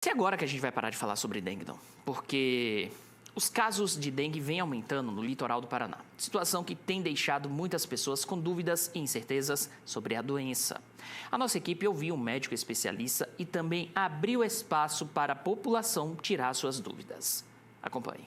É agora que a gente vai parar de falar sobre dengue, não. Porque os casos de dengue vêm aumentando no litoral do Paraná. Situação que tem deixado muitas pessoas com dúvidas e incertezas sobre a doença. A nossa equipe ouviu um médico especialista e também abriu espaço para a população tirar suas dúvidas. Acompanhe.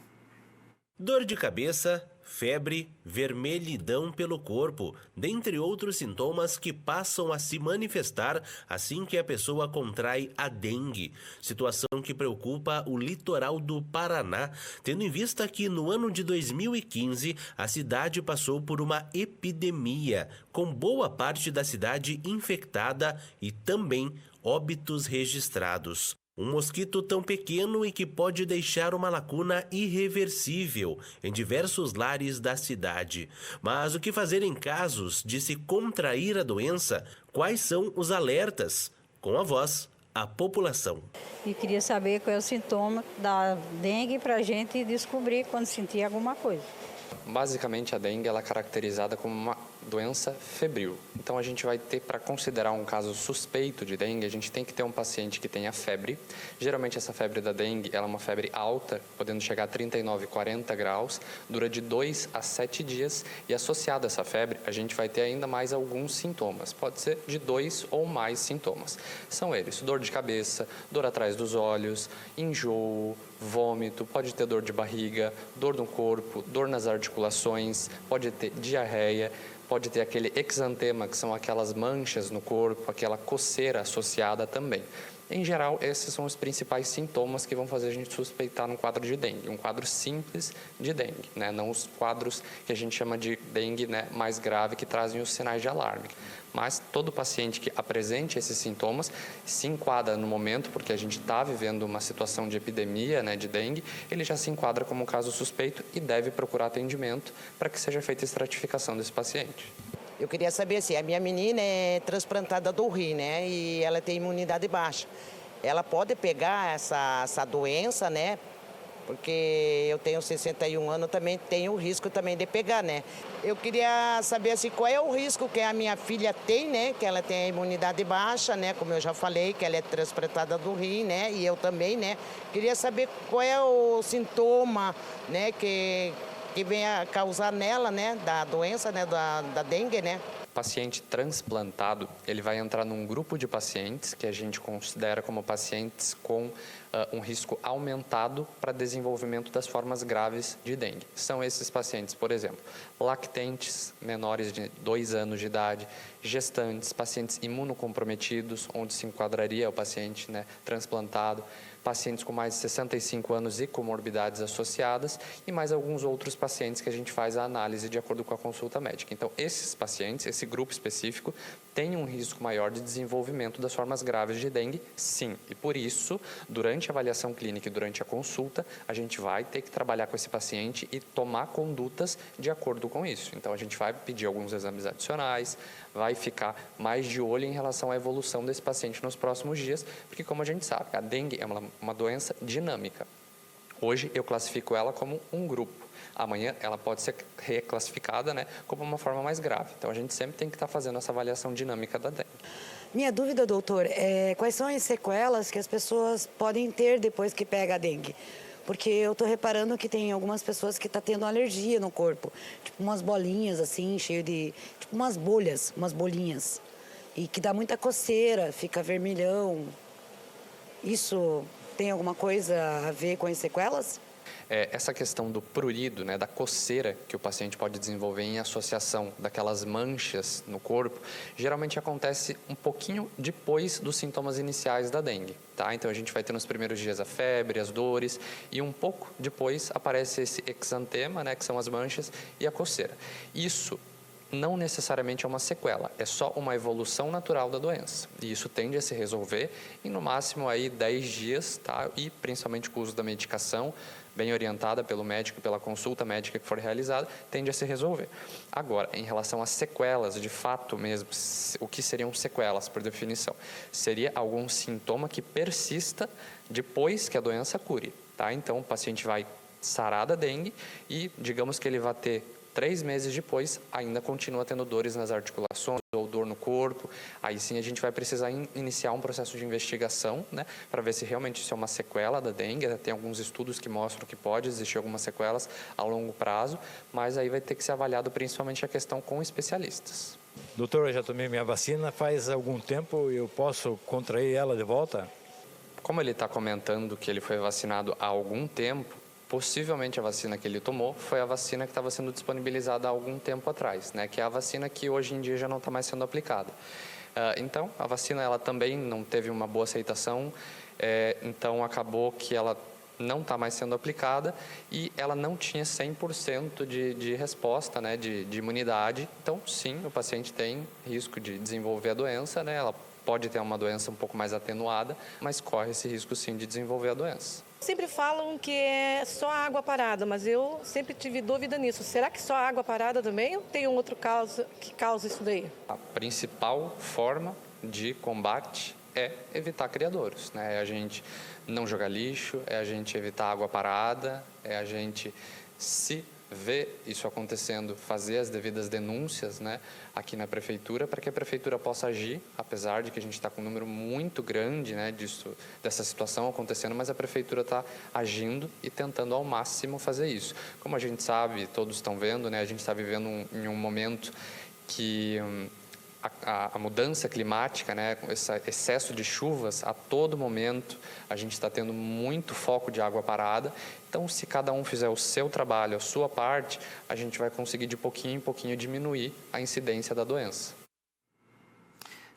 Dor de cabeça, febre, vermelhidão pelo corpo, dentre outros sintomas que passam a se manifestar assim que a pessoa contrai a dengue. Situação que preocupa o litoral do Paraná, tendo em vista que no ano de 2015 a cidade passou por uma epidemia, com boa parte da cidade infectada e também óbitos registrados. Um mosquito tão pequeno e que pode deixar uma lacuna irreversível em diversos lares da cidade. Mas o que fazer em casos de se contrair a doença? Quais são os alertas? Com a voz, a população. E queria saber qual é o sintoma da dengue para a gente descobrir quando sentir alguma coisa. Basicamente, a dengue ela é caracterizada como uma doença febril. Então, a gente vai ter, para considerar um caso suspeito de dengue, a gente tem que ter um paciente que tenha febre. Geralmente, essa febre da dengue ela é uma febre alta, podendo chegar a 39, 40 graus, dura de 2 a 7 dias e, associada a essa febre, a gente vai ter ainda mais alguns sintomas. Pode ser de 2 ou mais sintomas. São eles: dor de cabeça, dor atrás dos olhos, enjoo, vômito, pode ter dor de barriga, dor no corpo, dor nas articulações, pode ter diarreia, pode ter aquele exantema, que são aquelas manchas no corpo, aquela coceira associada também. Em geral, esses são os principais sintomas que vão fazer a gente suspeitar um quadro de dengue, um quadro simples de dengue, né? Não os quadros que a gente chama de dengue, né, mais grave, que trazem os sinais de alarme. Mas todo paciente que apresente esses sintomas se enquadra no momento, porque a gente está vivendo uma situação de epidemia, né, de dengue, ele já se enquadra como caso suspeito e deve procurar atendimento para que seja feita a estratificação desse paciente. Eu queria saber se a minha menina é transplantada do rim, né, e ela tem imunidade baixa. Ela pode pegar essa doença, né, porque eu tenho 61 anos, também tenho o risco também de pegar, né. Eu queria saber assim, qual é o risco que a minha filha tem, né, que ela tem a imunidade baixa, né, como eu já falei, que ela é transplantada do rim, né, e eu também, né. Queria saber qual é o sintoma, né, que vem a causar nela, né, da doença, né, da dengue, né. Paciente transplantado, ele vai entrar num grupo de pacientes que a gente considera como pacientes com um risco aumentado para desenvolvimento das formas graves de dengue. São esses pacientes, por exemplo, lactentes menores de 2 anos de idade, gestantes, pacientes imunocomprometidos, onde se enquadraria o paciente, né, transplantado, pacientes com mais de 65 anos e comorbidades associadas e mais alguns outros pacientes que a gente faz a análise de acordo com a consulta médica. Então, esses pacientes, esse grupo específico, tem um risco maior de desenvolvimento das formas graves de dengue, sim. E por isso, durante a avaliação clínica e durante a consulta, a gente vai ter que trabalhar com esse paciente e tomar condutas de acordo com isso. Então, a gente vai pedir alguns exames adicionais, vai ficar mais de olho em relação à evolução desse paciente nos próximos dias, porque, como a gente sabe, a dengue é uma doença dinâmica. Hoje eu classifico ela como um grupo. Amanhã ela pode ser reclassificada, né, como uma forma mais grave. Então a gente sempre tem que estar fazendo essa avaliação dinâmica da dengue. Minha dúvida, doutor, é quais são as sequelas que as pessoas podem ter depois que pega a dengue? Porque eu estou reparando que tem algumas pessoas que estão tendo alergia no corpo. Tipo umas bolinhas assim, cheio de... Tipo umas bolhas, umas bolinhas. E que dá muita coceira, fica vermelhão. Isso tem alguma coisa a ver com as sequelas? Essa questão do prurido, né, da coceira que o paciente pode desenvolver em associação daquelas manchas no corpo, geralmente acontece um pouquinho depois dos sintomas iniciais da dengue, tá? Então a gente vai ter nos primeiros dias a febre, as dores e um pouco depois aparece esse exantema, né, que são as manchas, e a coceira. Isso não necessariamente é uma sequela, é só uma evolução natural da doença. E isso tende a se resolver em no máximo aí 10 dias, tá? E principalmente com o uso da medicação, bem orientada pelo médico, pela consulta médica que for realizada, tende a se resolver. Agora, em relação às sequelas, de fato mesmo, o que seriam sequelas, por definição? Seria algum sintoma que persista depois que a doença cure, tá? Então, o paciente vai sarar da dengue e, digamos que ele vai ter 3 meses depois, ainda continua tendo dores nas articulações ou dor no corpo, aí sim a gente vai precisar iniciar um processo de investigação, né, para ver se realmente isso é uma sequela da dengue. Tem alguns estudos que mostram que pode existir algumas sequelas a longo prazo, mas aí vai ter que ser avaliado principalmente a questão com especialistas. Doutor, eu já tomei minha vacina faz algum tempo, eu posso contrair ela de volta? Como ele está comentando que ele foi vacinado há algum tempo, possivelmente a vacina que ele tomou foi a vacina que estava sendo disponibilizada há algum tempo atrás, né? Que é a vacina que hoje em dia já não está mais sendo aplicada. Então, a vacina ela também não teve uma boa aceitação, então acabou que ela não está mais sendo aplicada e ela não tinha 100% de resposta, né, de imunidade. Então, sim, o paciente tem risco de desenvolver a doença, né? Ela pode ter uma doença um pouco mais atenuada, mas corre esse risco, sim, de desenvolver a doença. Sempre falam que é só água parada, mas eu sempre tive dúvida nisso. Será que só água parada também ou tem um outro causa que causa isso daí? A principal forma de combate é evitar criadouros, né? É a gente não jogar lixo, é a gente evitar água parada, é a gente, se vê isso acontecendo, fazer as devidas denúncias, né, aqui na prefeitura, para que a prefeitura possa agir, apesar de que a gente está com um número muito grande, né, dessa situação acontecendo, mas a prefeitura está agindo e tentando ao máximo fazer isso. Como a gente sabe, todos estão vendo, né, a gente está vivendo em um momento que a mudança climática, né, esse excesso de chuvas, a todo momento a gente está tendo muito foco de água parada. Então, se cada um fizer o seu trabalho, a sua parte, a gente vai conseguir de pouquinho em pouquinho diminuir a incidência da doença.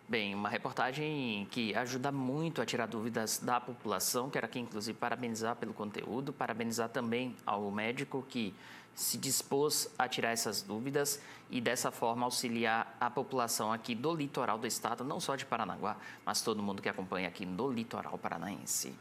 Bem, uma reportagem que ajuda muito a tirar dúvidas da população. Quero aqui, inclusive, parabenizar pelo conteúdo, parabenizar também ao médico que se dispôs a tirar essas dúvidas e, dessa forma, auxiliar a população aqui do litoral do estado, não só de Paranaguá, mas todo mundo que acompanha aqui no litoral paranaense.